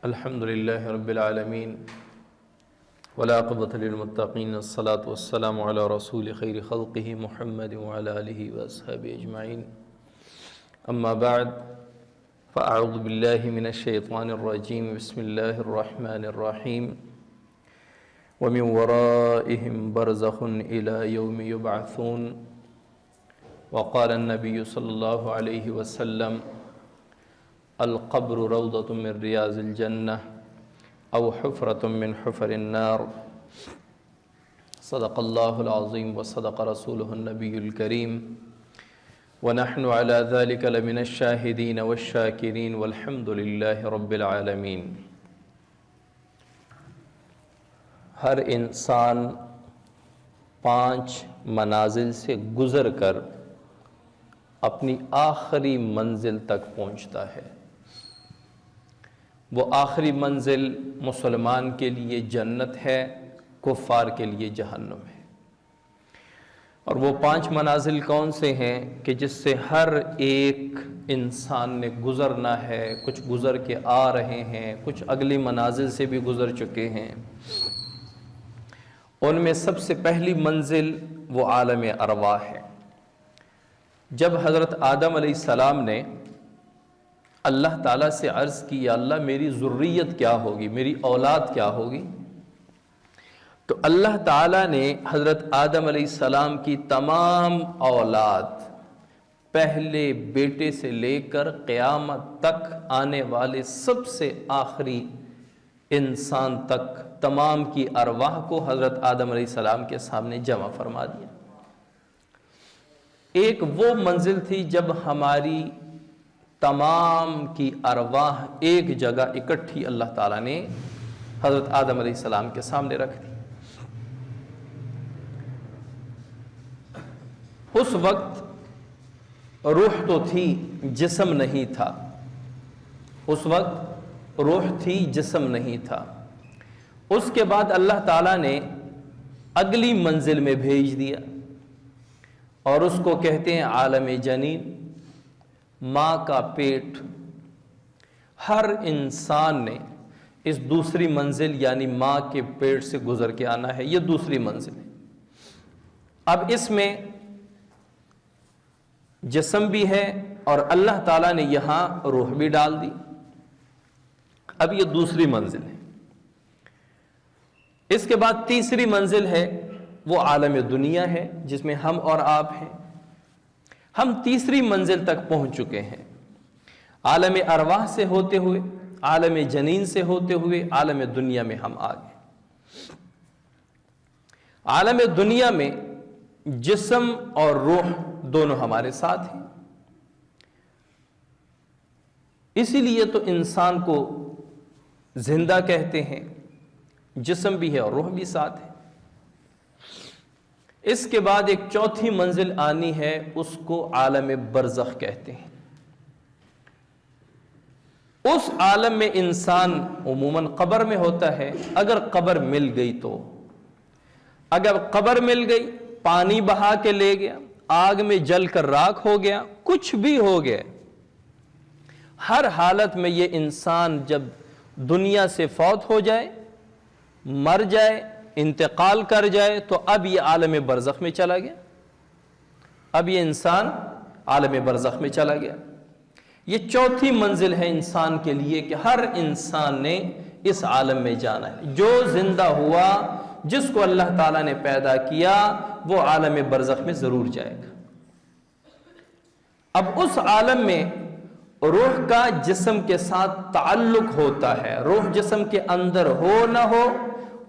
الحمد لله رب العالمين والعاقبة للمتقين الصلاة والسلام على رسول خير خلقه محمد وعلى آله وأصحابه أجمعين أما بعد فأعوذ بالله من الشيطان الرجيم بسم الله الرحمن الرحيم ومن ورائهم برزخ إلى يوم يبعثون وقال النبي صلى الله عليه وسلم القبر روضة من رياض الجنة أو حفرة من حفر النار صدق الله العظيم وصدق رسوله النبي الكريم ونحن على ذلك لمن الشاهدين والشاكرين والحمد لله رب العالمين۔ ہر انسان 5 منازل سے گزر کر اپنی آخری منزل تک پہنچتا ہے۔ وہ آخری منزل مسلمان کے لیے جنت ہے، کفار کے لیے جہنم ہے۔ اور وہ 5 منازل کون سے ہیں کہ جس سے ہر ایک انسان نے گزرنا ہے، کچھ گزر کے آ رہے ہیں، کچھ اگلی منازل سے بھی گزر چکے ہیں۔ ان میں سب سے پہلی منزل وہ عالم ارواح ہے۔ جب حضرت آدم علیہ السلام نے اللہ تعالیٰ سے عرض کی یا اللہ میری ذریت کیا ہوگی، میری اولاد کیا ہوگی، تو اللہ تعالیٰ نے حضرت آدم علیہ السلام کی تمام اولاد پہلے بیٹے سے لے کر قیامت تک آنے والے سب سے آخری انسان تک تمام کی ارواح کو حضرت آدم علیہ السلام کے سامنے جمع فرما دیا۔ ایک وہ منزل تھی جب ہماری تمام کی ارواح ایک جگہ اکٹھی اللہ تعالیٰ نے حضرت آدم علیہ السلام کے سامنے رکھ دی۔ اس وقت روح تو تھی، جسم نہیں تھا۔ اس وقت روح تھی، جسم نہیں تھا۔ اس کے بعد اللہ تعالیٰ نے اگلی منزل میں بھیج دیا، اور اس کو کہتے ہیں عالم جنین، ماں کا پیٹ۔ ہر انسان نے اس دوسری منزل یعنی ماں کے پیٹ سے گزر کے آنا ہے، یہ دوسری منزل ہے۔ اب اس میں جسم بھی ہے اور اللہ تعالیٰ نے یہاں روح بھی ڈال دی۔ اب یہ دوسری منزل ہے۔ اس کے بعد تیسری منزل ہے، وہ عالم دنیا ہے جس میں ہم اور آپ ہیں۔ ہم تیسری منزل تک پہنچ چکے ہیں۔ عالم ارواح سے ہوتے ہوئے، عالم جنین سے ہوتے ہوئے عالم دنیا میں ہم آ گئے۔ عالم دنیا میں جسم اور روح دونوں ہمارے ساتھ ہیں۔ اسی لیے تو انسان کو زندہ کہتے ہیں، جسم بھی ہے اور روح بھی ساتھ ہے۔ اس کے بعد ایک چوتھی منزل آنی ہے، اس کو عالم برزخ کہتے ہیں۔ اس عالم میں انسان عموماً قبر میں ہوتا ہے۔ اگر قبر مل گئی تو، اگر قبر مل گئی، پانی بہا کے لے گیا، آگ میں جل کر راکھ ہو گیا، کچھ بھی ہو گیا، ہر حالت میں یہ انسان جب دنیا سے فوت ہو جائے، مر جائے، انتقال کر جائے، تو اب یہ عالم برزخ میں چلا گیا۔ اب یہ انسان عالم برزخ میں چلا گیا۔ یہ چوتھی منزل ہے انسان کے لیے کہ ہر انسان نے اس عالم میں جانا ہے۔ جو زندہ ہوا، جس کو اللہ تعالیٰ نے پیدا کیا، وہ عالم برزخ میں ضرور جائے گا۔ اب اس عالم میں روح کا جسم کے ساتھ تعلق ہوتا ہے۔ روح جسم کے اندر ہو نہ ہو،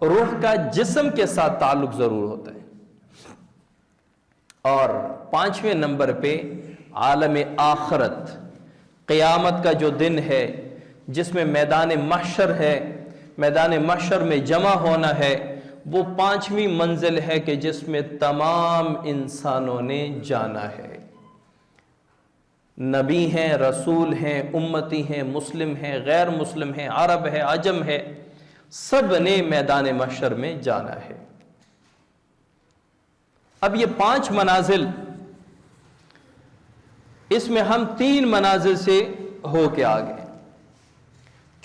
روح کا جسم کے ساتھ تعلق ضرور ہوتا ہے۔ اور 5ویں نمبر پہ عالم آخرت، قیامت کا جو دن ہے جس میں میدان محشر ہے، میدان محشر میں جمع ہونا ہے، وہ 5ویں منزل ہے کہ جس میں تمام انسانوں نے جانا ہے۔ نبی ہیں، رسول ہیں، امتی ہیں، مسلم ہیں، غیر مسلم ہیں، عرب ہے، عجم ہے، سب نے میدان محشر میں جانا ہے۔ اب یہ 5 منازل، اس میں ہم 3 منازل سے ہو کے آگے،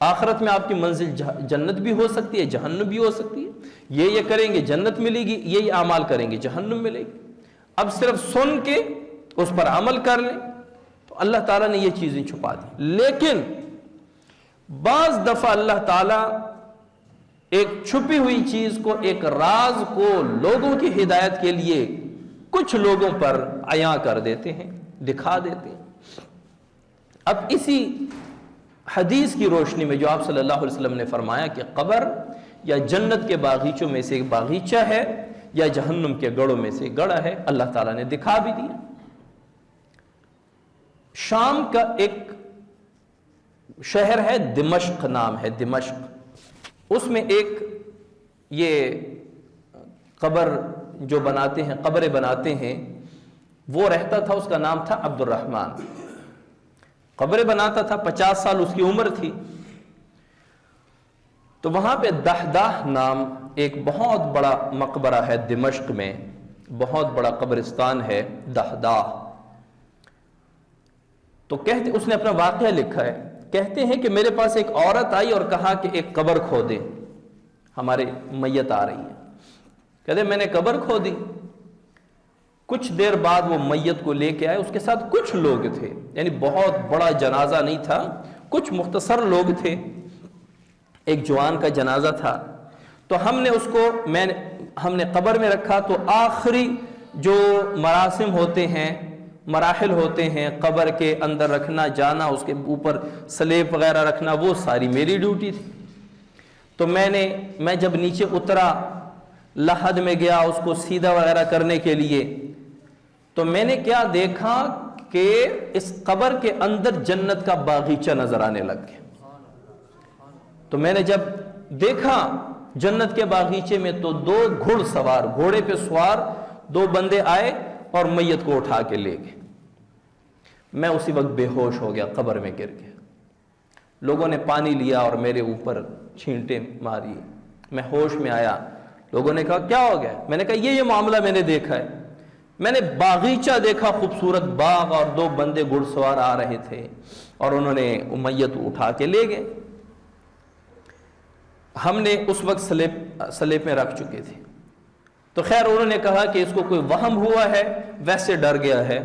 آخرت میں آپ کی منزل جنت بھی ہو سکتی ہے، جہنم بھی ہو سکتی ہے. یہ کریں گے جنت ملے گی، یہ اعمال کریں گے جہنم ملے گی. اب صرف سن کے اس پر عمل کر لیں تو اللہ تعالیٰ نے یہ چیزیں چھپا دی. لیکن بعض دفعہ اللہ تعالیٰ ایک چھپی ہوئی چیز کو، ایک راز کو لوگوں کی ہدایت کے لیے کچھ لوگوں پر عیاں کر دیتے ہیں، دکھا دیتے ہیں. اب اسی حدیث کی روشنی میں جو آپ صلی اللہ علیہ وسلم نے فرمایا کہ قبر یا جنت کے باغیچوں میں سے ایک باغیچہ ہے یا جہنم کے گڑھوں میں سے گڑھا ہے، اللہ تعالیٰ نے دکھا بھی دیا. شام کا ایک شہر ہے دمشق، نام ہے دمشق. اس میں ایک یہ قبر جو بناتے ہیں، قبریں بناتے ہیں، وہ رہتا تھا. اس کا نام تھا عبد الرحمن. قبریں بناتا تھا، 50 سال اس کی عمر تھی. تو وہاں پہ دہداہ نام ایک بہت بڑا مقبرہ ہے دمشق میں، بہت بڑا قبرستان ہے دہداہ. تو کہتے، اس نے اپنا واقعہ لکھا ہے، کہتے ہیں کہ میرے پاس ایک عورت آئی اور کہا کہ ایک قبر کھودے، ہمارے میت آ رہی ہے. کہتے میں نے قبر کھودی. کچھ دیر بعد وہ میت کو لے کے آئے، اس کے ساتھ کچھ لوگ تھے، یعنی بہت بڑا جنازہ نہیں تھا، کچھ مختصر لوگ تھے. ایک جوان کا جنازہ تھا. تو ہم نے اس کو ہم نے قبر میں رکھا. تو آخری جو مراسم ہوتے ہیں، مراحل ہوتے ہیں، قبر کے اندر رکھنا، جانا، اس کے اوپر سلیب وغیرہ رکھنا، وہ ساری میری ڈیوٹی تھی. تو میں جب نیچے اترا، لحد میں گیا اس کو سیدھا وغیرہ کرنے کے لیے، تو میں نے کیا دیکھا کہ اس قبر کے اندر جنت کا باغیچہ نظر آنے لگ گیا. تو میں نے جب دیکھا جنت کے باغیچے میں، تو 2 گھڑ سوار، گھوڑے پہ سوار 2 بندے آئے اور میت کو اٹھا کے لے گئے. میں اسی وقت بے ہوش ہو گیا، قبر میں گر گیا. لوگوں نے پانی لیا اور میرے اوپر چھینٹیں ماری. میں ہوش میں آیا. لوگوں نے کہا کیا ہو گیا؟ میں نے کہا یہ معاملہ میں نے دیکھا ہے. میں نے باغیچہ دیکھا، خوبصورت باغ، اور 2 بندے گھڑ سوار آ رہے تھے اور انہوں نے میت اٹھا کے لے گئے. ہم نے اس وقت سلیب میں رکھ چکے تھے. تو خیر انہوں نے کہا کہ اس کو کوئی وہم ہوا ہے، ویسے ڈر گیا ہے.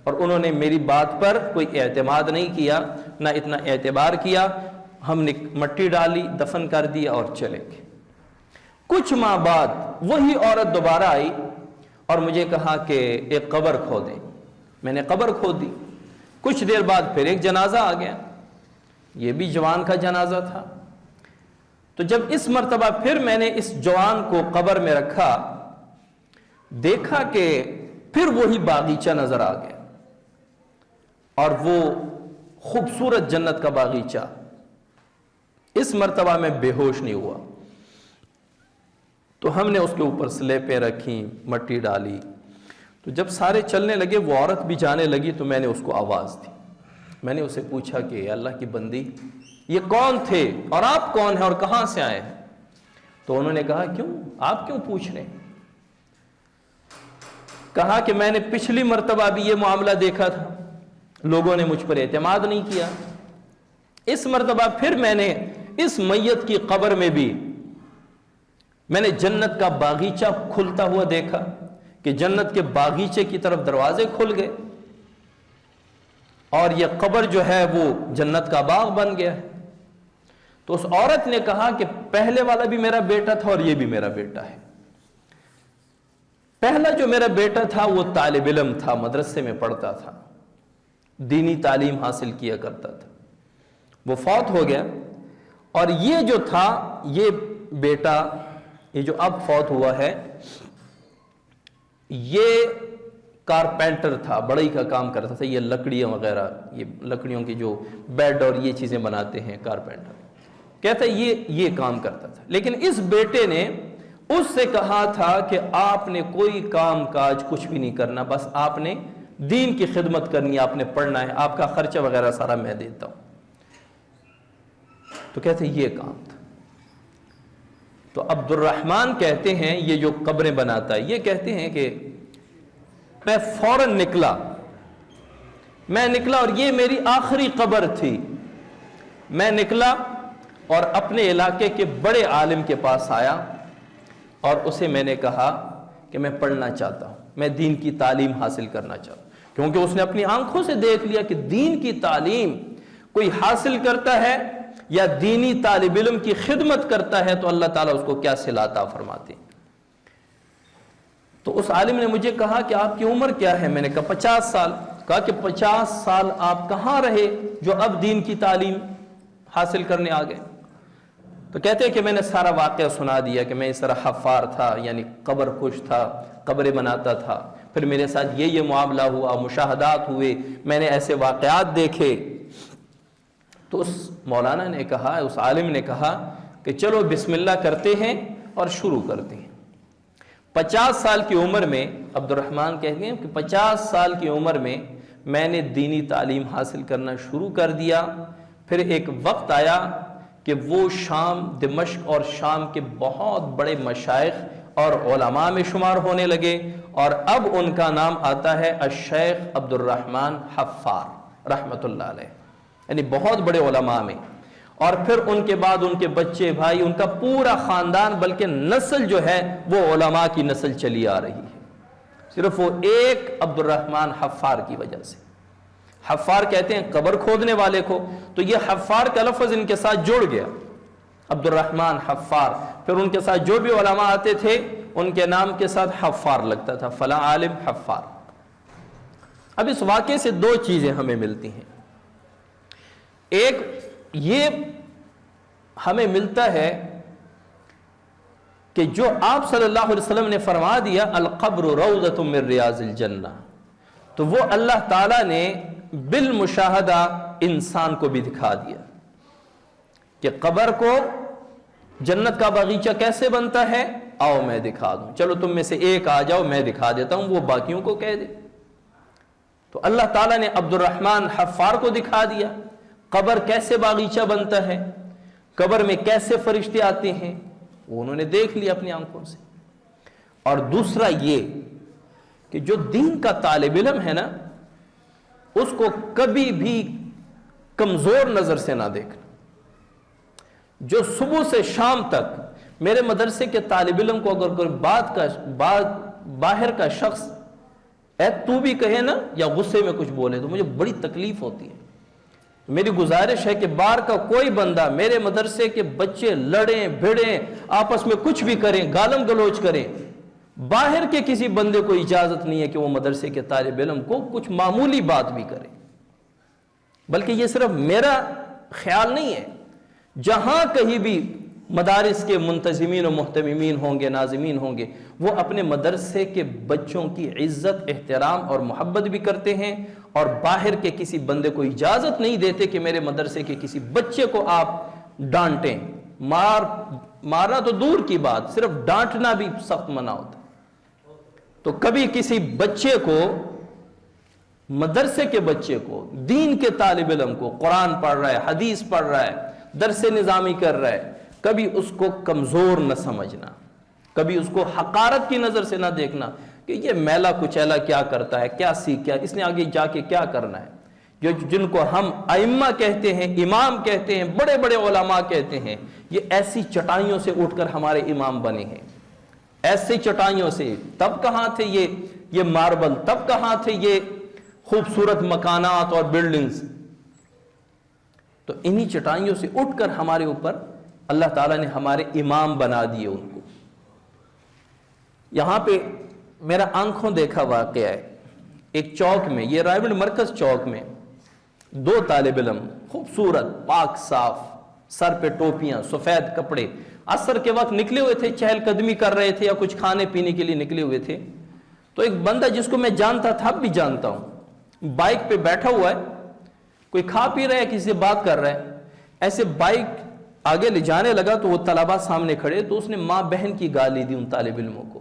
اور انہوں نے میری بات پر کوئی اعتماد نہیں کیا، نہ اتنا اعتبار کیا. ہم نے مٹی ڈالی، دفن کر دیا اور چلے گئے. کچھ ماہ بعد وہی عورت دوبارہ آئی اور مجھے کہا کہ ایک قبر کھودے. میں نے قبر کھودی. کچھ دیر بعد پھر ایک جنازہ آ گیا، یہ بھی جوان کا جنازہ تھا. تو جب اس مرتبہ پھر میں نے اس جوان کو قبر میں رکھا، دیکھا کہ پھر وہی باغیچہ نظر آ گیا، اور وہ خوبصورت جنت کا باغیچہ. اس مرتبہ میں بے ہوش نہیں ہوا. تو ہم نے اس کے اوپر سلیپیں رکھی، مٹی ڈالی. تو جب سارے چلنے لگے، وہ عورت بھی جانے لگی، تو میں نے اس کو آواز دی. میں نے اسے پوچھا کہ اللہ کی بندی، یہ کون تھے اور آپ کون ہیں اور کہاں سے آئے ہیں؟ تو انہوں نے کہا کیوں، آپ کیوں پوچھ رہے ہیں؟ کہا کہ میں نے پچھلی مرتبہ بھی یہ معاملہ دیکھا تھا، لوگوں نے مجھ پر اعتماد نہیں کیا. اس مرتبہ پھر میں نے اس میت کی قبر میں بھی میں نے جنت کا باغیچہ کھلتا ہوا دیکھا کہ جنت کے باغیچے کی طرف دروازے کھل گئے، اور یہ قبر جو ہے وہ جنت کا باغ بن گیا ہے. تو اس عورت نے کہا کہ پہلے والا بھی میرا بیٹا تھا اور یہ بھی میرا بیٹا ہے. پہلا جو میرا بیٹا تھا وہ طالب علم تھا، مدرسے میں پڑھتا تھا، دینی تعلیم حاصل کیا کرتا تھا، وہ فوت ہو گیا. اور یہ جو تھا، یہ بیٹا، یہ جو اب فوت ہوا ہے، یہ کارپینٹر تھا، بڑائی کا کام کرتا تھا. یہ لکڑیاں وغیرہ، یہ لکڑیوں کی جو بیڈ اور یہ چیزیں بناتے ہیں کارپینٹر، کہتا ہے یہ کام کرتا تھا. لیکن اس بیٹے نے اس سے کہا تھا کہ آپ نے کوئی کام کاج کچھ بھی نہیں کرنا، بس آپ نے دین کی خدمت کرنی ہے، آپ نے پڑھنا ہے، آپ کا خرچہ وغیرہ سارا میں دیتا ہوں. تو کہتے ہیں یہ کام تھا. تو عبد الرحمن کہتے ہیں، یہ جو قبریں بناتا ہے، یہ کہتے ہیں کہ میں فوراً نکلا اور یہ میری آخری قبر تھی. میں نکلا اور اپنے علاقے کے بڑے عالم کے پاس آیا اور اسے میں نے کہا کہ میں پڑھنا چاہتا ہوں، میں دین کی تعلیم حاصل کرنا چاہتا ہوں، کیونکہ اس نے اپنی آنکھوں سے دیکھ لیا کہ دین کی تعلیم کوئی حاصل کرتا ہے یا دینی طالب علم کی خدمت کرتا ہے تو اللہ تعالیٰ اس کو کیا صلہ عطا فرماتے ہیں۔ تو اس عالم نے مجھے کہا کہ آپ کی عمر کیا ہے؟ میں نے کہا 50 سال۔ کہا کہ 50 سال آپ کہاں رہے جو اب دین کی تعلیم حاصل کرنے آ گئے؟ تو کہتے ہیں کہ میں نے سارا واقعہ سنا دیا کہ میں اس طرح حفار تھا، یعنی قبر کش تھا، قبریں بناتا تھا، پھر میرے ساتھ یہ معاملہ ہوا، مشاہدات ہوئے، میں نے ایسے واقعات دیکھے۔ تو اس مولانا نے کہا، اس عالم نے کہا کہ چلو بسم اللہ کرتے ہیں اور شروع کرتے ہیں۔ 50 سال کی عمر میں عبد الرحمن کہتے ہیں کہ 50 سال کی عمر میں نے دینی تعلیم حاصل کرنا شروع کر دیا۔ پھر ایک وقت آیا کہ وہ شام، دمشق اور شام کے بہت بڑے مشائخ اور علماء میں شمار ہونے لگے، اور اب ان کا نام آتا ہے الشیخ عبد الرحمن حفار رحمۃ اللہ علیہ، یعنی بہت بڑے علماء میں۔ اور پھر ان کے بعد ان کے بچے، بھائی، ان کا پورا خاندان، بلکہ نسل جو ہے وہ علماء کی نسل چلی آ رہی ہے، صرف وہ ایک عبد الرحمن حفار کی وجہ سے۔ حفار کہتے ہیں قبر کھودنے والے کو، تو یہ حفار کا لفظ ان کے ساتھ جڑ گیا، عبد الرحمن حفار۔ پھر ان کے ساتھ جو بھی علماء آتے تھے ان کے نام کے ساتھ حفار لگتا تھا، فلاں عالم حفار۔ اب اس واقعے سے دو چیزیں ہمیں ملتی ہیں۔ ایک یہ ہمیں ملتا ہے کہ جو آپ صلی اللہ علیہ وسلم نے فرما دیا القبر روضۃ من ریاض الجنہ، تو وہ اللہ تعالیٰ نے بالمشاہدہ انسان کو بھی دکھا دیا کہ قبر کو جنت کا باغیچہ کیسے بنتا ہے، آؤ میں دکھا دوں، چلو تم میں سے ایک آ جاؤ میں دکھا دیتا ہوں، وہ باقیوں کو کہہ دے۔ تو اللہ تعالیٰ نے عبد الرحمن حفار کو دکھا دیا قبر کیسے باغیچہ بنتا ہے، قبر میں کیسے فرشتے آتے ہیں، وہ انہوں نے دیکھ لیا اپنی آنکھوں سے۔ اور دوسرا یہ کہ جو دین کا طالب علم ہے نا، اس کو کبھی بھی کمزور نظر سے نہ دیکھنا۔ جو صبح سے شام تک میرے مدرسے کے طالب علم کو اگر کوئی باہر کا شخص اے تو بھی کہے نا یا غصے میں کچھ بولے تو مجھے بڑی تکلیف ہوتی ہے۔ میری گزارش ہے کہ باہر کا کوئی بندہ، میرے مدرسے کے بچے لڑیں بھیڑیں آپس میں کچھ بھی کریں، گالم گلوچ کریں، باہر کے کسی بندے کو اجازت نہیں ہے کہ وہ مدرسے کے طالب علم کو کچھ معمولی بات بھی کرے۔ بلکہ یہ صرف میرا خیال نہیں ہے، جہاں کہیں بھی مدارس کے منتظمین و محتممین ہوں گے، ناظمین ہوں گے، وہ اپنے مدرسے کے بچوں کی عزت، احترام اور محبت بھی کرتے ہیں، اور باہر کے کسی بندے کو اجازت نہیں دیتے کہ میرے مدرسے کے کسی بچے کو آپ ڈانٹیں۔ مارنا تو دور کی بات، صرف ڈانٹنا بھی سخت منع ہوتا ہے۔ تو کبھی کسی بچے کو، مدرسے کے بچے کو، دین کے طالب علم کو، قرآن پڑھ رہا ہے، حدیث پڑھ رہا ہے، درس نظامی کر رہا ہے، کبھی اس کو کمزور نہ سمجھنا، کبھی اس کو حقارت کی نظر سے نہ دیکھنا کہ یہ میلا کچیلا کیا کرتا ہے، کیا سیکھ کیا، اس نے آگے جا کے کیا کرنا ہے۔ جن کو ہم ائمہ کہتے ہیں، امام کہتے ہیں، بڑے بڑے علماء کہتے ہیں، یہ ایسی چٹائیوں سے اٹھ کر ہمارے امام بنے ہیں، ایسی چٹائیوں سے۔ تب کہاں تھے یہ ماربل، تب کہاں تھے یہ خوبصورت مکانات اور بلڈنگز؟ تو انہی چٹائیوں سے اٹھ کر ہمارے اوپر اللہ تعالیٰ نے ہمارے امام بنا دیے ان کو۔ یہاں پہ میرا آنکھوں دیکھا واقعہ ہے، ایک چوک میں، یہ رائے گنج مرکز چوک میں، دو طالب علم خوبصورت پاک صاف، سر پہ ٹوپیاں، سفید کپڑے، عصر کے وقت نکلے ہوئے تھے، چہل قدمی کر رہے تھے یا کچھ کھانے پینے کے لیے نکلے ہوئے تھے۔ تو ایک بندہ جس کو میں جانتا تھا، اب بھی جانتا ہوں، بائک پہ بیٹھا ہوا ہے، کوئی کھا پی رہا ہے، کسی سے بات کر رہا ہے، ایسے بائک آگے لے جانے لگا تو وہ طلباء سامنے کھڑے، تو اس نے ماں بہن کی گالی دی ان طالب علموں کو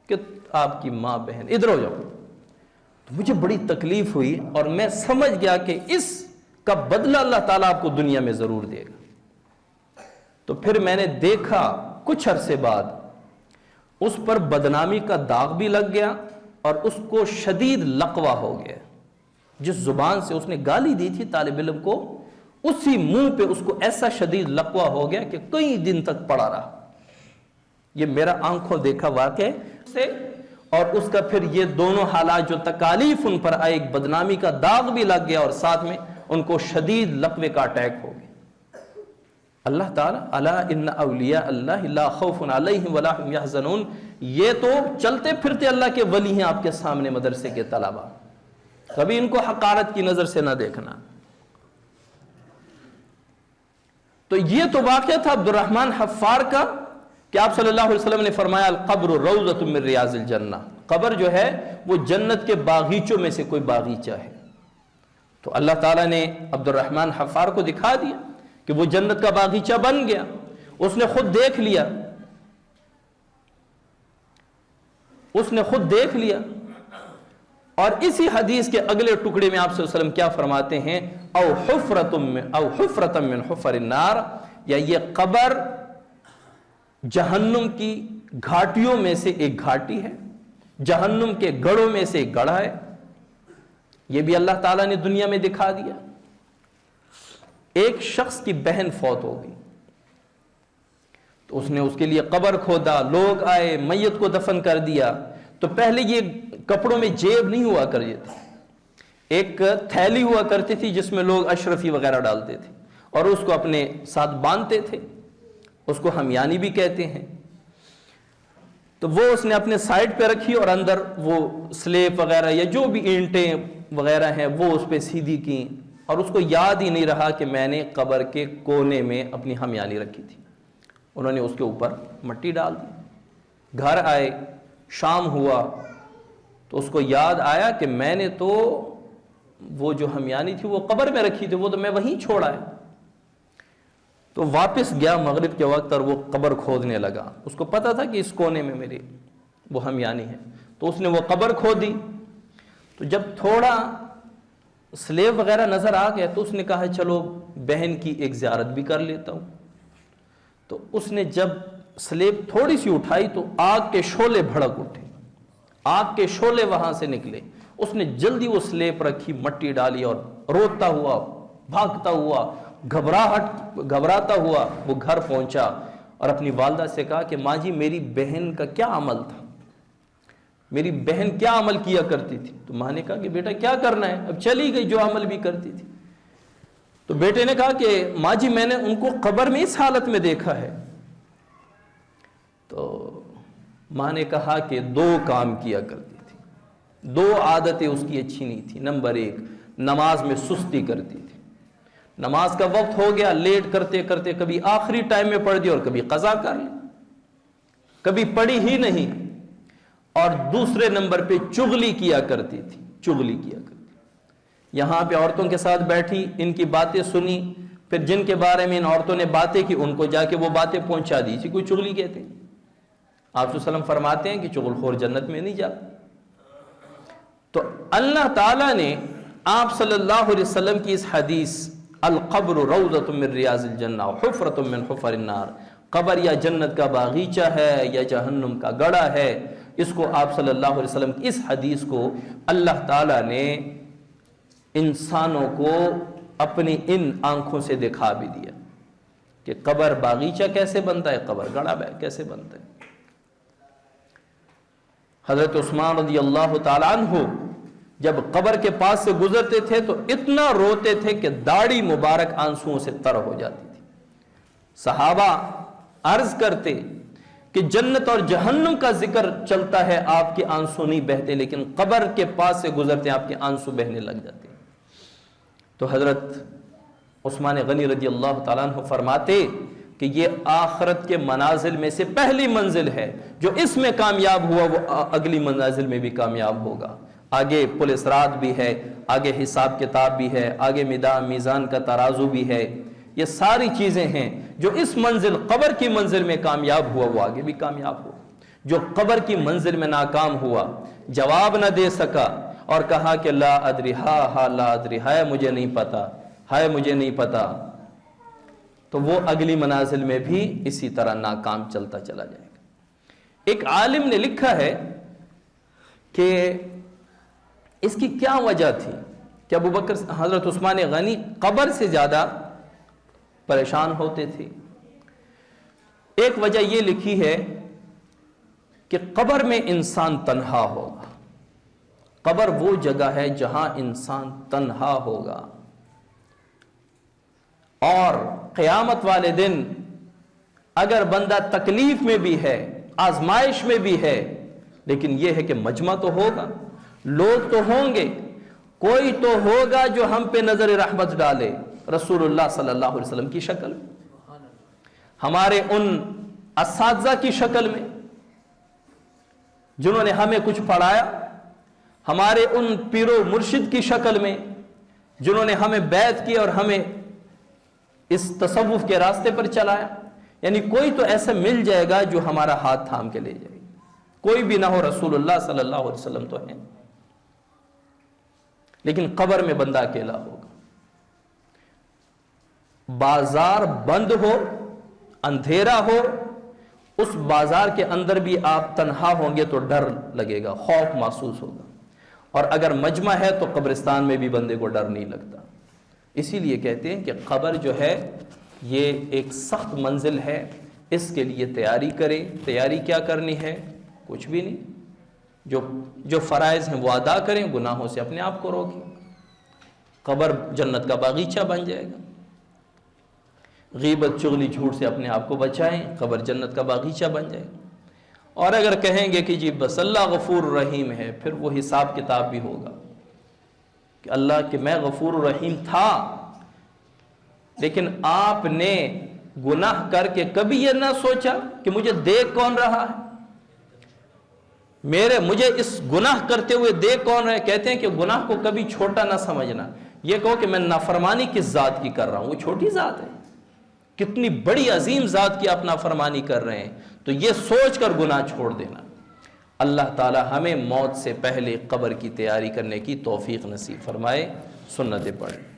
کہ آپ کی ماں بہن، ادھر ہو جاؤ۔ تو مجھے بڑی تکلیف ہوئی اور میں سمجھ گیا کہ اس کا بدلہ اللہ تعالیٰ آپ کو دنیا میں ضرور دے گا۔ تو پھر میں نے دیکھا کچھ عرصے بعد اس پر بدنامی کا داغ بھی لگ گیا اور اس کو شدید لقوہ ہو گیا۔ جس زبان سے اس نے گالی دی تھی طالب علم کو، اسی منہ پہ اس کو ایسا شدید لقوہ ہو گیا کہ کئی دن تک پڑا رہا. یہ میرا آنکھوں دیکھا واقع سے. اور اس کا پھر یہ دونوں حالات جو تکالیف ان پر آئے، ایک بدنامی کا داغ بھی لگ گیا اور ساتھ میں ان کو شدید لقوے کا اٹیک ہو گیا. اللہ تعالیٰ الا ان اولیاء اللہ لا خوف علیہم ولا هم يحزنون، یہ تو چلتے پھرتے اللہ کے ولی ہیں آپ کے سامنے مدرسے کے طلباء، کبھی ان کو حقارت کی نظر سے نہ دیکھنا. تو یہ تو واقعہ تھا عبد الرحمن حفار کا کہ آپ صلی اللہ علیہ وسلم نے فرمایا القبر روضۃ من ریاض الجنہ، قبر جو ہے وہ جنت کے باغیچوں میں سے کوئی باغیچہ ہے. تو اللہ تعالیٰ نے عبد الرحمن حفار کو دکھا دیا کہ وہ جنت کا باغیچہ بن گیا. اس نے خود دیکھ لیا، اس نے خود دیکھ لیا. اور اسی حدیث کے اگلے ٹکڑے میں آپ صلی اللہ علیہ وسلم کیا فرماتے ہیں، او حفرۃ من حفر النار، یا یہ قبر جہنم کی گھاٹیوں میں سے ایک گھاٹی ہے، جہنم کے گڑھوں میں سے ایک گڑھا ہے. یہ بھی اللہ تعالیٰ نے دنیا میں دکھا دیا. ایک شخص کی بہن فوت ہو گئی تو اس نے اس کے لیے قبر کھودا، لوگ آئے، میت کو دفن کر دیا. تو پہلے یہ کپڑوں میں جیب نہیں ہوا کرتی تھی، ایک تھیلی ہوا کرتی تھی جس میں لوگ اشرفی وغیرہ ڈالتے تھے اور اس کو اپنے ساتھ باندھتے تھے، اس کو ہمیانی بھی کہتے ہیں. تو وہ اس نے اپنے سائڈ پہ رکھی اور اندر وہ سلیب وغیرہ یا جو بھی اینٹیں وغیرہ ہیں وہ اس پہ سیدھی کی، اور اس کو یاد ہی نہیں رہا کہ میں نے قبر کے کونے میں اپنی ہمیانی رکھی تھی. انہوں نے اس کے اوپر مٹی ڈال دی. گھر آئے، شام ہوا تو اس کو یاد آیا کہ میں نے تو وہ جو ہمیانی تھی وہ قبر میں رکھی تھی، وہ تو میں وہیں چھوڑا ہے. تو واپس گیا مغرب کے وقت اور وہ قبر کھودنے لگا. اس کو پتا تھا کہ اس کونے میں میری وہ ہمیانی ہے. تو اس نے وہ قبر کھودی. تو جب تھوڑا سلیب وغیرہ نظر آ گیا تو اس نے کہا چلو بہن کی ایک زیارت بھی کر لیتا ہوں. تو اس نے جب سلیب تھوڑی سی اٹھائی تو آگ کے شعلے بھڑک اٹھے، آگ کے شعلے وہاں سے نکلے. اس نے جلدی وہ سلیب رکھی، مٹی ڈالی اور روتا ہوا، بھاگتا ہوا، گھبراتا ہوا وہ گھر پہنچا اور اپنی والدہ سے کہا کہ ماں جی میری بہن کا کیا عمل تھا، میری بہن کیا عمل کیا کرتی تھی. تو ماں نے کہا کہ بیٹا کیا کرنا ہے، اب چلی گئی جو عمل بھی کرتی تھی. تو بیٹے نے کہا کہ ماں جی میں نے ان کو قبر میں اس حالت میں دیکھا ہے. تو ماں نے کہا کہ دو کام کیا کرتی تھی، دو عادتیں اس کی اچھی نہیں تھی. نمبر ایک، نماز میں سستی کرتی تھی. نماز کا وقت ہو گیا، لیٹ کرتے کرتے کبھی آخری ٹائم میں پڑھ دی اور کبھی قضا کر لی، کبھی پڑھی ہی نہیں. اور دوسرے نمبر پہ چغلی کیا کرتی تھی، چغلی کیا کرتی. یہاں پہ عورتوں کے ساتھ بیٹھی، ان کی باتیں سنی، پھر جن کے بارے میں ان عورتوں نے باتیں کی ان کو جا کے وہ باتیں پہنچا دی. اسی کو چغلی کہتے ہیں. آپ صلی اللہ علیہ وسلم فرماتے ہیں کہ چغل خور جنت میں نہیں جاتا. تو اللہ تعالیٰ نے آپ صلی اللہ علیہ وسلم کی اس حدیث القبر روضۃ من ریاض الجنہ حفرۃ من حفر النار، قبر یا جنت کا باغیچہ ہے یا جہنم کا گڑھا ہے، اس کو آپ صلی اللہ علیہ وسلم کی اس حدیث کو اللہ تعالیٰ نے انسانوں کو اپنی ان آنکھوں سے دکھا بھی دیا کہ قبر باغیچہ کیسے بنتا ہے، قبر گڑھا کیسے بنتا ہے. حضرت عثمان رضی اللہ تعالیٰ عنہ جب قبر کے پاس سے گزرتے تھے تو اتنا روتے تھے کہ داڑھی مبارک آنسوؤں سے تر ہو جاتی تھی. صحابہ عرض کرتے کہ جنت اور جہنم کا ذکر چلتا ہے، آپ کے آنسو نہیں بہتے، لیکن قبر کے پاس سے گزرتے آپ کے آنسو بہنے لگ جاتے. تو حضرت عثمان غنی رضی اللہ تعالیٰ عنہ فرماتے کہ یہ آخرت کے منازل میں سے پہلی منزل ہے، جو اس میں کامیاب ہوا وہ اگلی منازل میں بھی کامیاب ہوگا. آگے پولیس رات بھی ہے، آگے حساب کتاب بھی ہے، آگے میزان کا ترازو بھی ہے. یہ ساری چیزیں ہیں. جو اس منزل قبر کی منزل میں کامیاب ہوا وہ آگے بھی کامیاب ہوا. جو قبر کی منزل میں ناکام ہوا، جواب نہ دے سکا اور کہا کہ لا ادری، ہا لا ادری، ہائے مجھے نہیں پتا، ہائے مجھے نہیں پتا، تو وہ اگلی منازل میں بھی اسی طرح ناکام چلتا چلا جائے گا. ایک عالم نے لکھا ہے کہ اس کی کیا وجہ تھی کہ ابو بکر حضرت عثمان غنی قبر سے زیادہ پریشان ہوتے تھے۔ ایک وجہ یہ لکھی ہے کہ قبر میں انسان تنہا ہوگا۔ قبر وہ جگہ ہے جہاں انسان تنہا ہوگا، اور قیامت والے دن اگر بندہ تکلیف میں بھی ہے، آزمائش میں بھی ہے، لیکن یہ ہے کہ مجمع تو ہوگا، لوگ تو ہوں گے، کوئی تو ہوگا جو ہم پہ نظر رحمت ڈالے، رسول اللہ صلی اللہ علیہ وسلم کی شکل میں، ہمارے ان اساتذہ کی شکل میں جنہوں نے ہمیں کچھ پڑھایا، ہمارے ان پیر و مرشد کی شکل میں جنہوں نے ہمیں بیعت کی اور ہمیں اس تصوف کے راستے پر چلایا۔ یعنی کوئی تو ایسا مل جائے گا جو ہمارا ہاتھ تھام کے لے جائے گا، کوئی بھی نہ ہو، رسول اللہ صلی اللہ علیہ وسلم تو ہیں، لیکن قبر میں بندہ اکیلا ہوگا۔ بازار بند ہو، اندھیرا ہو، اس بازار کے اندر بھی آپ تنہا ہوں گے تو ڈر لگے گا، خوف محسوس ہوگا، اور اگر مجمع ہے تو قبرستان میں بھی بندے کو ڈر نہیں لگتا۔ اسی لیے کہتے ہیں کہ قبر جو ہے یہ ایک سخت منزل ہے، اس کے لیے تیاری کریں۔ تیاری کیا کرنی ہے؟ کچھ بھی نہیں، جو فرائض ہیں وہ ادا کریں، گناہوں سے اپنے آپ کو روکیں۔ قبر جنت کا باغیچہ بن جائے گا۔ غیبت، چغلی، جھوٹ سے اپنے آپ کو بچائیں، قبر جنت کا باغیچہ بن جائے گا۔ اور اگر کہیں گے کہ جی بس اللہ غفور رحیم ہے، پھر وہ حساب کتاب بھی ہوگا کہ اللہ کہ میں غفور رحیم تھا، لیکن آپ نے گناہ کر کے کبھی یہ نہ سوچا کہ مجھے دیکھ کون رہا ہے، مجھے اس گناہ کرتے ہوئے دیکھ کون رہا ہے۔ کہتے ہیں کہ گناہ کو کبھی چھوٹا نہ سمجھنا، یہ کہو کہ میں نافرمانی کس ذات کی کر رہا ہوں، وہ چھوٹی ذات ہے، کتنی بڑی عظیم ذات کی آپ نافرمانی کر رہے ہیں، تو یہ سوچ کر گناہ چھوڑ دینا۔ اللہ تعالی ہمیں موت سے پہلے قبر کی تیاری کرنے کی توفیق نصیب فرمائے۔ سنتیں پڑھیں۔